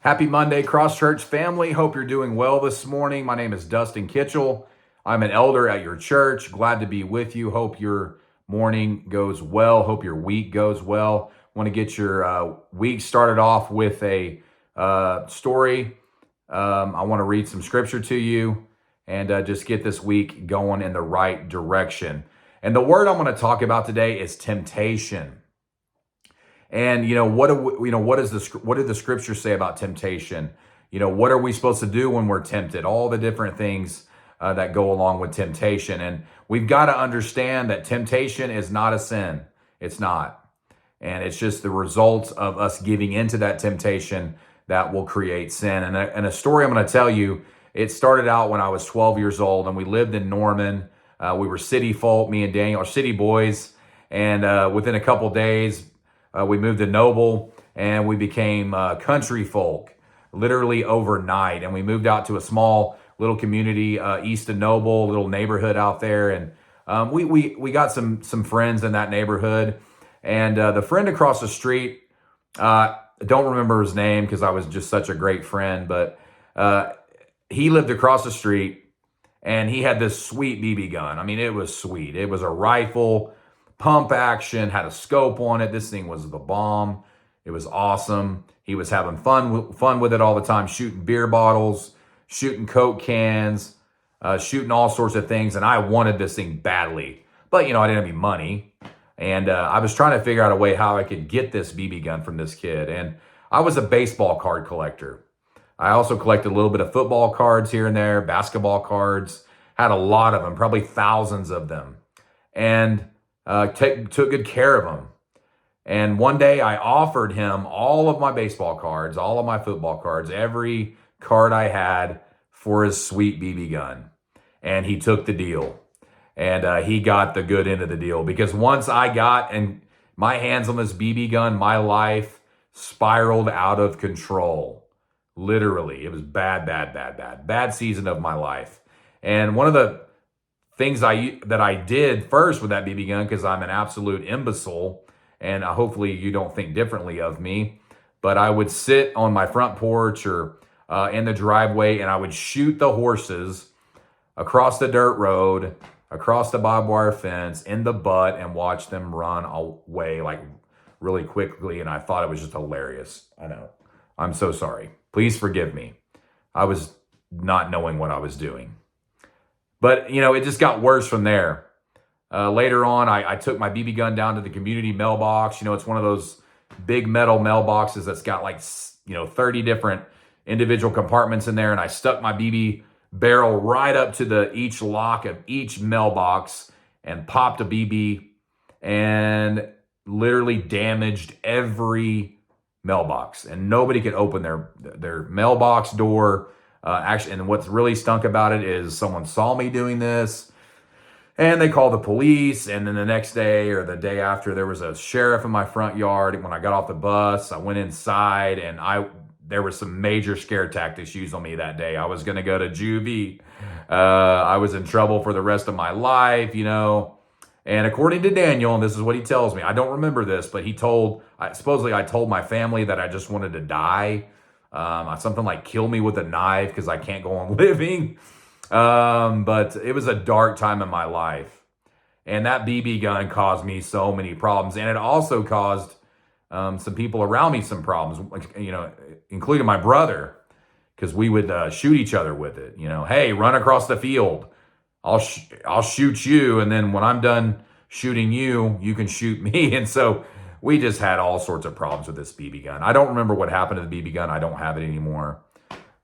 Happy Monday, Cross Church family. Hope you're doing well this morning. My name is Dustin Kitchel. I'm an elder at your church. Glad to be with you. Hope your morning goes well. Hope your week goes well. Want to get your week started off with a story. I want to read some scripture to you and just get this week going in the right direction. And the word I'm going to talk about today is temptation. And what did the scripture say about temptation? What are we supposed to do when we're tempted? All the different things that go along with temptation. And we've got to understand that temptation is not a sin. It's not. And it's just the results of us giving into that temptation that will create sin. And a story I'm going to tell you, it started out when I was 12 years old and we lived in Norman. We were city folk, me and Daniel are city boys. And within a couple days, we moved to Noble and we became country folk literally overnight. And we moved out to a small little community east of Noble, little neighborhood out there. And we got some friends in that neighborhood. And the friend across the street, I don't remember his name because I was just such a great friend, but he lived across the street and he had this sweet BB gun. I mean, it was sweet. It was a rifle. Pump action, had a scope on it. This thing was the bomb. It was awesome. He was having fun with it all the time, shooting beer bottles, shooting Coke cans, shooting all sorts of things. And I wanted this thing badly. But, I didn't have any money. And I was trying to figure out a way how I could get this BB gun from this kid. And I was a baseball card collector. I also collected a little bit of football cards here and there, basketball cards, had a lot of them, probably thousands of them. And took good care of him. And one day I offered him all of my baseball cards, all of my football cards, every card I had for his sweet BB gun. And he took the deal. And he got the good end of the deal. Because once I got my hands on this BB gun, my life spiraled out of control. Literally. It was bad season of my life. And one of the things that I did first with that BB gun, because I'm an absolute imbecile, and hopefully you don't think differently of me, but I would sit on my front porch or in the driveway, and I would shoot the horses across the dirt road, across the barbed wire fence, in the butt, and watch them run away like really quickly, and I thought it was just hilarious. I know. I'm so sorry. Please forgive me. I was not knowing what I was doing. But, it just got worse from there. Later on, I took my BB gun down to the community mailbox. It's one of those big metal mailboxes that's got 30 different individual compartments in there. And I stuck my BB barrel right up to each lock of each mailbox and popped a BB and literally damaged every mailbox. And nobody could open their mailbox door. Actually, and what's really stunk about it is someone saw me doing this and they called the police. And then the next day or the day after, there was a sheriff in my front yard. When I got off the bus, I went inside and there were some major scare tactics used on me that day. I was going to go to juvie. I was in trouble for the rest of my life, And according to Daniel, and this is what he tells me, I don't remember this, but supposedly I told my family that I just wanted to die. Something like kill me with a knife because I can't go on living. But it was a dark time in my life. And that BB gun caused me so many problems. And it also caused some people around me some problems, including my brother, because we would shoot each other with it. Hey, run across the field. I'll shoot you. And then when I'm done shooting you, you can shoot me. And so we just had all sorts of problems with this BB gun. I don't remember what happened to the BB gun. I don't have it anymore.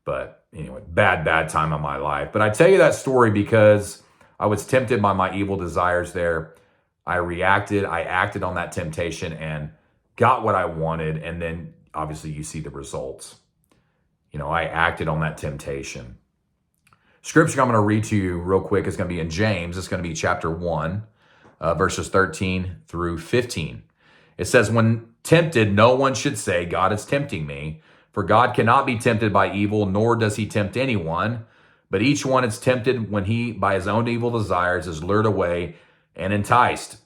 But anyway, bad time of my life. But I tell you that story because I was tempted by my evil desires there. I acted on that temptation and got what I wanted. And then obviously you see the results. I acted on that temptation. Scripture I'm going to read to you real quick is going to be in James. It's going to be chapter 1, verses 13 through 15. It says, when tempted, no one should say, God is tempting me. For God cannot be tempted by evil, nor does he tempt anyone. But each one is tempted when he, by his own evil desires, is lured away and enticed.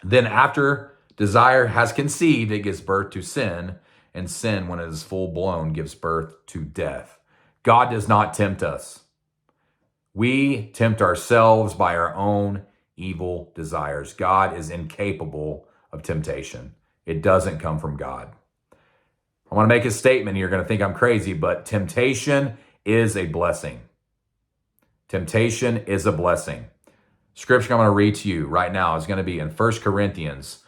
Then after desire has conceived, it gives birth to sin. and sin, when it is full blown, gives birth to death. God does not tempt us. We tempt ourselves by our own evil desires. God is incapable of temptation. It doesn't come from God. I want to make a statement. You're going to think I'm crazy, but temptation is a blessing. Temptation is a blessing. Scripture I'm going to read to you right now is going to be in 1 Corinthians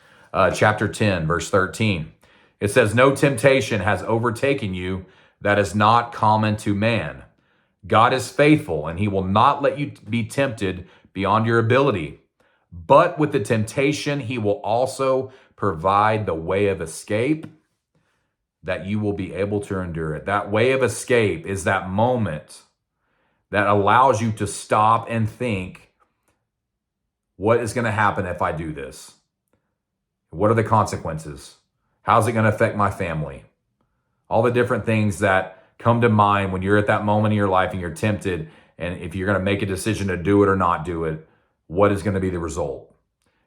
chapter 10, verse 13. It says, "No temptation has overtaken you that is not common to man. God is faithful, and he will not let you be tempted beyond your ability. But with the temptation, he will also provide the way of escape that you will be able to endure it." That way of escape is that moment that allows you to stop and think, what is going to happen if I do this? What are the consequences? How's it going to affect my family? All the different things that come to mind when you're at that moment in your life and you're tempted, and if you're going to make a decision to do it or not do it, what is going to be the result?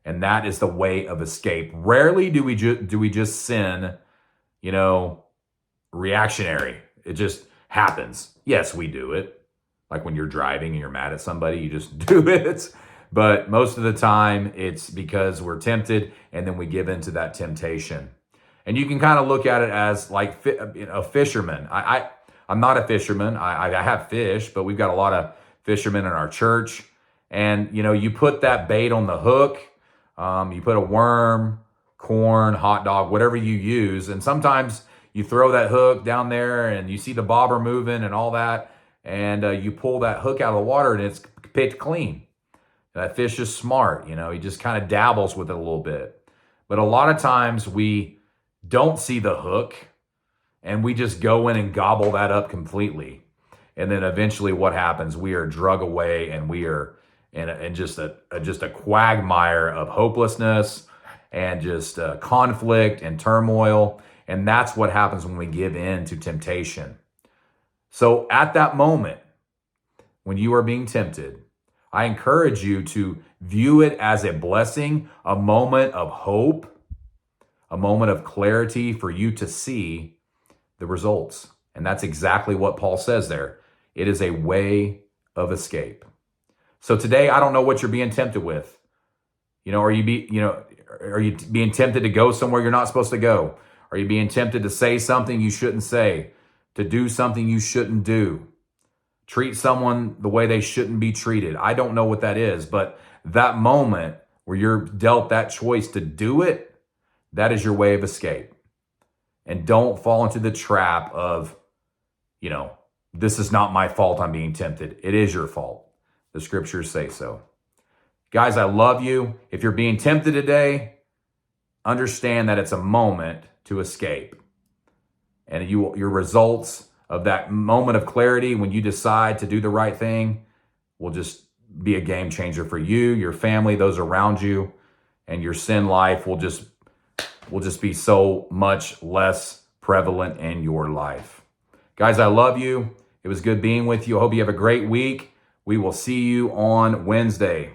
And that is the way of escape. Rarely do we just sin, reactionary. It just happens. Yes, we do it. Like when you're driving and you're mad at somebody, you just do it. But most of the time, it's because we're tempted and then we give into that temptation. And you can kind of look at it as like a fisherman. I'm not a fisherman. I have fish, but we've got a lot of fishermen in our church. And, you put that bait on the hook. You put a worm, corn, hot dog, whatever you use. And sometimes you throw that hook down there and you see the bobber moving and all that. And you pull that hook out of the water and it's picked clean. That fish is smart. He just kind of dabbles with it a little bit. But a lot of times we don't see the hook and we just go in and gobble that up completely. And then eventually what happens? We are drug away and we are in just a quagmire of hopelessness and just conflict and turmoil. And that's what happens when we give in to temptation. So at that moment, when you are being tempted, I encourage you to view it as a blessing, a moment of hope, a moment of clarity for you to see the results. And that's exactly what Paul says there. It is a way of escape. So today, I don't know what you're being tempted with. Are you being tempted to go somewhere you're not supposed to go? Are you being tempted to say something you shouldn't say, to do something you shouldn't do? Treat someone the way they shouldn't be treated. I don't know what that is, but that moment where you're dealt that choice to do it, that is your way of escape. And don't fall into the trap of, this is not my fault I'm being tempted. It is your fault. The scriptures say so. Guys, I love you. If you're being tempted today, understand that it's a moment to escape. And your results of that moment of clarity when you decide to do the right thing will just be a game changer for you, your family, those around you, and your sin life will just be so much less prevalent in your life. Guys, I love you. It was good being with you. I hope you have a great week. We will see you on Wednesday.